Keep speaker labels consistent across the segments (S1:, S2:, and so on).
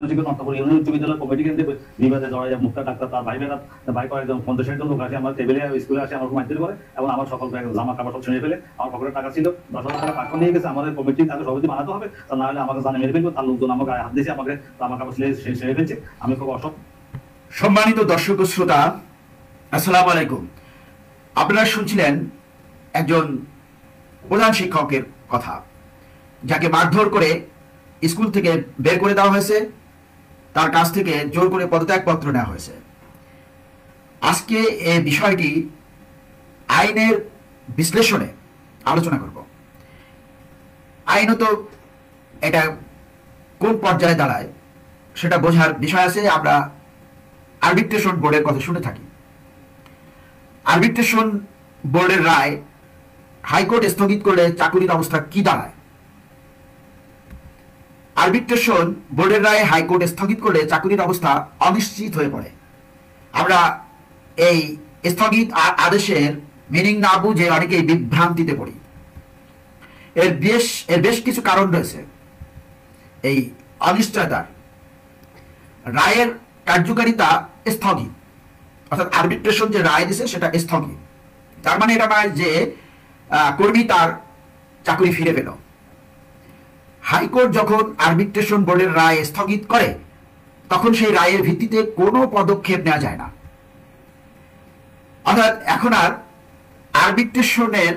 S1: বিদ্যালয় কমিটি কেন্দ্রে বিবাদে জড়াই মুক্তা ডাক্তার তার ভাই বেড়া ভাই কয়েকজন 50-60 জন লোক আসে আমার টেবিলে স্কুলে আসে আমার মাইন্ড করে এবং আমার সকল জামা কাপড় সব ছিঁড়ে ফেলে আমার পকেটে টাকা ছিল 10,000 টাকা টাকা নিয়ে গেছে। আমাদের কমিটি তাকে সভাপতি বানাতে হবে, তা না হলে আমাকে জানে মেরে ফেলবো। তার লোকজন আমাকে হাত দিয়েছে, আমাকে জামা কাপড় ছিঁড়ে ফেলছে। আমি খুব
S2: সম্মানিত দর্শক ও শ্রোতা, আসসালামু আলাইকুম। আপনারা শুনছিলেন একজন প্রধান শিক্ষকের কথা, যাকে মারধর করে স্কুল থেকে বের করে দেওয়া হয়েছে, তার কাছ থেকে জোর করে পদত্যাগপত্র নেওয়া হয়েছে। আজকে এই বিষয়টি আইনের বিশ্লেষণে আলোচনা করব। আইনত এটা কোন পর্যায়ে দাঁড়ায় সেটা বোঝার বিষয় আছে। আমরা আরবিট্রেশন বোর্ডের কথা শুনে থাকি। আরবিট্রেশন বোর্ডের রায় হাইকোর্ট স্থগিত করলে চাকুরির অবস্থা কি দাঁড়ায়? আরবিট্রেশন বোর্ডের রায় হাইকোর্ট স্থগিত করলে চাকুরির অবস্থা অনিশ্চিত হয়ে পড়ে। আমরা এই স্থগিত আদেশের মিনিং না বুঝে অনেকেই বিভ্রান্তিতে পড়ি। এর বেশ কিছু কারণ রয়েছে। এই অনিশ্চয়তার রায়ের কার্যকারিতা স্থগিত, অর্থাৎ আরবিট্রেশন যে রায় দিছে সেটা স্থগিত। তার মানে এটা নয় যে কর্মী তার চাকরি ফিরে পেল। হাইকোর্ট যখন আরবিট্রেশন বোর্ডের রায় স্থগিত করে তখন সেই রায়ের ভিত্তিতে কোনো পদক্ষেপ নেওয়া যায় না। অর্থাৎ এখন আর আরবিট্রেশনের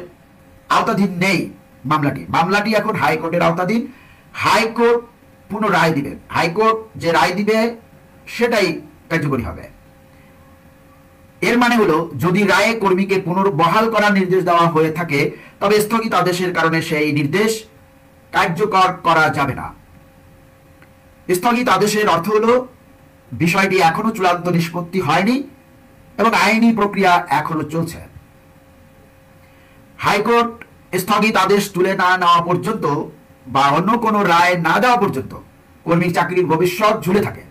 S2: আওতাধীন নেই মামলাটি এখন হাইকোর্টের আওতাধীন। হাইকোর্ট পুনঃ রায় দিবেন। হাইকোর্ট যে রায় দিবে সেটাই কার্যকরী হবে। এর মানে হলো, যদি রায়ে কর্মীকে পুনর্বহাল করার নির্দেশ দেওয়া হয়ে থাকে তবে স্থগিত আদেশের কারণে সেই নির্দেশ কার্যকর করা যাবে না। স্থগিত আদেশের অর্থ হলো বিষয়টি এখনো চূড়ান্ত নিষ্পত্তি হয়নি এবং আইনি প্রক্রিয়া এখনো চলছে। হাইকোর্ট স্থগিত আদেশ তুলে না নেওয়া পর্যন্ত বা অন্য কোনো রায় না দেওয়া পর্যন্ত কর্মীর চাকরির ভবিষ্যৎ ঝুলে থাকে।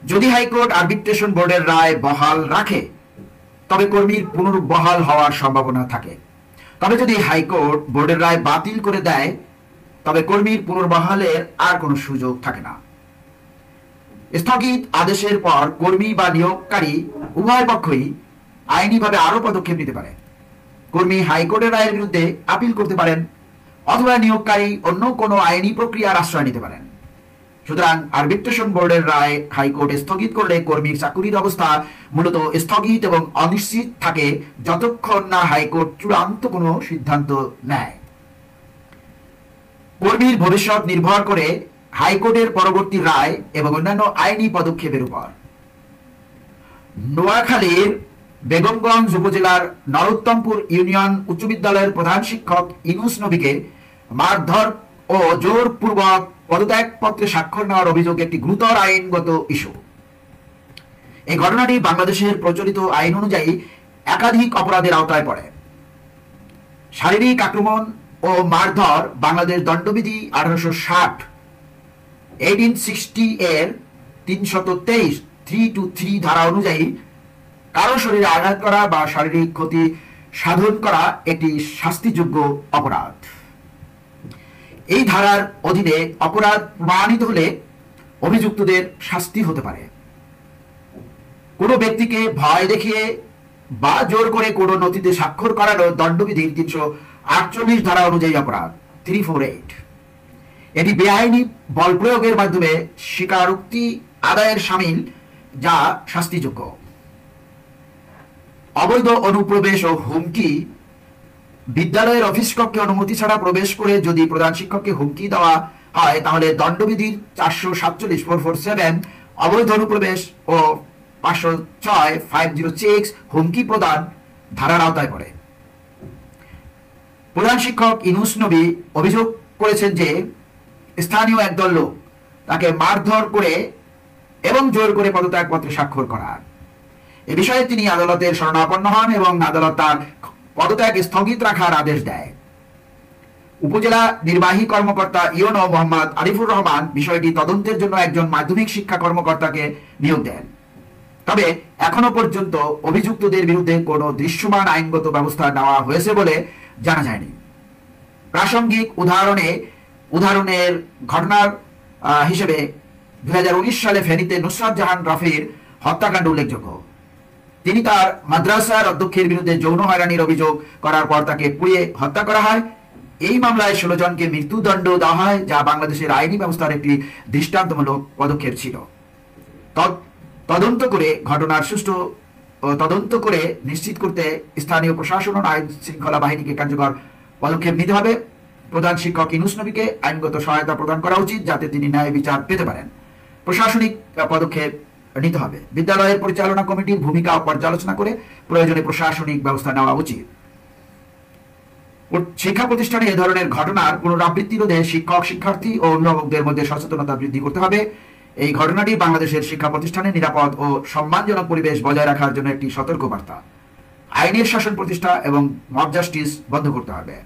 S2: যদি হাইকোর্ট আরবিট্রেশন বোর্ডের রায় বহাল রাখে তবে কর্মীর পুনর্বহাল হওয়ার সম্ভাবনা থাকে। তবে যদি হাইকোর্ট বোর্ডের রায় বাতিল করে দেয় তবে কর্মীর পুনর্বহালের আর কোনো সুযোগ থাকে না। স্থগিত আদেশের পর কর্মী বা নিয়োগকারী উভয় পক্ষই আইনিভাবে আরো পদক্ষেপ নিতে পারে। কর্মী হাইকোর্টের রায়ের বিরুদ্ধে আপিল করতে পারেন অথবা নিয়োগকারী অন্য কোনো আইনি প্রক্রিয়ার আশ্রয় নিতে পারেন। সুতরাং আরবিট্রেশন বোর্ডের রায় হাইকোর্ট স্থগিত করলে কর্মীর চাকুরির অবস্থা মূলত স্থগিত এবং অনিশ্চিত থাকে যতক্ষণ না হাইকোর্ট চূড়ান্ত কোনো সিদ্ধান্ত নেয়। কর্মীর ভবিষ্যৎ নির্ভর করে হাইকোর্টের পরবর্তী রায় এবং অন্যান্য আইনি পদক্ষেপের উপর। নোয়াখালীর বেগমগঞ্জ উপজেলার নরোত্তমপুর ইউনিয়ন উচ্চ বিদ্যালয়ের প্রধান শিক্ষক ইনুস নবীকে মারধর ও জোরপূর্বক পদত্যাগপত্রে স্বাক্ষর নেওয়ার অভিযোগ একটি গুরুতর আইনগত ইস্যু। এই ঘটনাটি বাংলাদেশের প্রচলিত আইন অনুযায়ী একাধিক অপরাধের আওতায় পড়ে। শারীরিক আক্রমণ ও মারধর বাংলাদেশ দণ্ডবিধি 1860 এর 323 323 ধারা অনুযায়ী কারো শরীরে আঘাত করা বা শারীরিক ক্ষতি সাধন করা একটি শাস্তিযোগ্য অপরাধ। এই ধারার অধীনে অপরাধ প্রমাণিত হলে অভিযুক্তদের শাস্তি হতে পারে। কোনো ব্যক্তিকে ভয় দেখিয়ে বা জোর করে কোনো নথিতে স্বাক্ষর করানো দণ্ডবিধির 348 ধারা অনুযায়ী অপরাধ 348। এটি বেআইনি বল প্রয়োগের মাধ্যমে স্বীকারোক্তি আদায়ের শামিল, যা শাস্তিযোগ্য। অবৈধ অনুপ্রবেশ ও হুমকি। বিদ্যালয়ের অফিস কক্ষে অনুমতি ছাড়া প্রবেশ করে যদি প্রধান শিক্ষককে হুমকি দেওয়া হয় তাহলে দণ্ডবিধির 447 অবৈধ অনুপ্রবেশ ও 506 হুমকি প্রদান ধারার আওতায় পড়ে। প্রধান শিক্ষক ইনুস নবী অভিযোগ করেছেন যে স্থানীয় একদল লোক তাকে মারধর করে এবং জোর করে পদত্যাগপত্রে স্বাক্ষর করান। এ বিষয়ে তিনি আদালতের শরণাপন্ন হন এবং আদালত তার পদত্যাগ স্থগিত রাখার আদেশ দেয়। উপজেলা নির্বাহী কর্মকর্তা ইউনো মোহাম্মদ আরিফুর রহমান বিষয়টি তদন্তের জন্য একজন মাধ্যমিক শিক্ষা কর্মকর্তাকে নিয়োগ দেন। তবে এখনো পর্যন্ত অভিযুক্তদের বিরুদ্ধে কোনো দৃশ্যমান আইনগত ব্যবস্থা নেওয়া হয়েছে বলে জানা যায়নি। প্রাসঙ্গিক উদাহরণের ঘটনার হিসেবে 2019 সালে ফেনীতে নুসরাত জাহান রাফির হত্যাকাণ্ড উল্লেখযোগ্য। তিনি তার মাদ্রাসার অধ্যক্ষের বিরুদ্ধে যৌন হয়রানির অভিযোগ করার পর তাকে পুড়িয়ে হত্যা করা হয়। এই মামলায় 16 জনকে মৃত্যুদণ্ড দেওয়া হয়, যা বাংলাদেশের আইনি ব্যবস্থার একটি দৃষ্টান্তমূলক পদক্ষেপ ছিল। তদন্ত করে ঘটনার সুষ্ঠু তদন্ত করে নিশ্চিত করতে স্থানীয় প্রশাসন ও আইন শৃঙ্খলা বাহিনীকে কার্যকর পদক্ষেপ নিতে হবে। প্রধান শিক্ষক ইউনুস নবীকে আইনগত সহায়তা প্রদান করা উচিত, যাতে তিনি ন্যায় বিচার পেতে পারেন। প্রশাসনিক পদক্ষেপ নিতে হবে। বিদ্যালয়ের পরিচালনা কমিটির ভূমিকা পর্যালোচনা করে প্রয়োজনে প্রশাসনিক ব্যবস্থা নেওয়া উচিত। শিক্ষা প্রতিষ্ঠানে এ ধরনের ঘটনার পুনরাবৃত্তি রোধে শিক্ষক, শিক্ষার্থী ও অভিভাবকদের মধ্যে সচেতনতা বৃদ্ধি করতে হবে। এই ঘটনাটি বাংলাদেশের শিক্ষা প্রতিষ্ঠানে নিরাপদ ও সম্মানজনক পরিবেশ বজায় রাখার জন্য একটি সতর্কবার্তা। আইনের শাসন প্রতিষ্ঠা এবং মব জাস্টিস বন্ধ করতে হবে।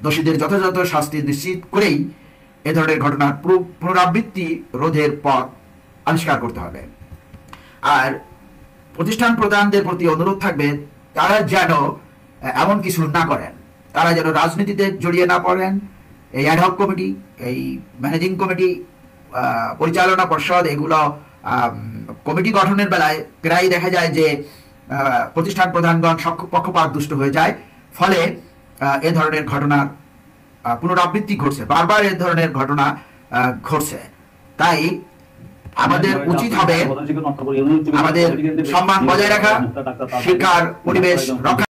S2: দোষীদের যথাযথ শাস্তি নিশ্চিত করেই এ ধরনের ঘটনার পুনরাবৃত্তি রোধের পথ আবিষ্কার করতে হবে। আর প্রতিষ্ঠান প্রধানদের প্রতি অনুরোধ থাকবে, তারা যেন এমন কিছু না করেন, তারা যেন রাজনীতিতে জড়িয়ে না পড়েন। এই অ্যাডহক কমিটি, এই ম্যানেজিং কমিটি, পরিচালনা পর্ষদ, এগুলো কমিটি গঠনের বেলায় প্রায় দেখা যায় যে প্রতিষ্ঠান প্রধানগণ পক্ষপাত দুষ্ট হয়ে যায়, ফলে এ ধরনের ঘটনার পুনরাবৃত্তি ঘটছে, বারবার এ ধরনের ঘটনা ঘটছে। তাই আমাদের উচিত হবে আমাদের সম্মান বজায় রাখা, শিক্ষার পরিবেশ রক্ষা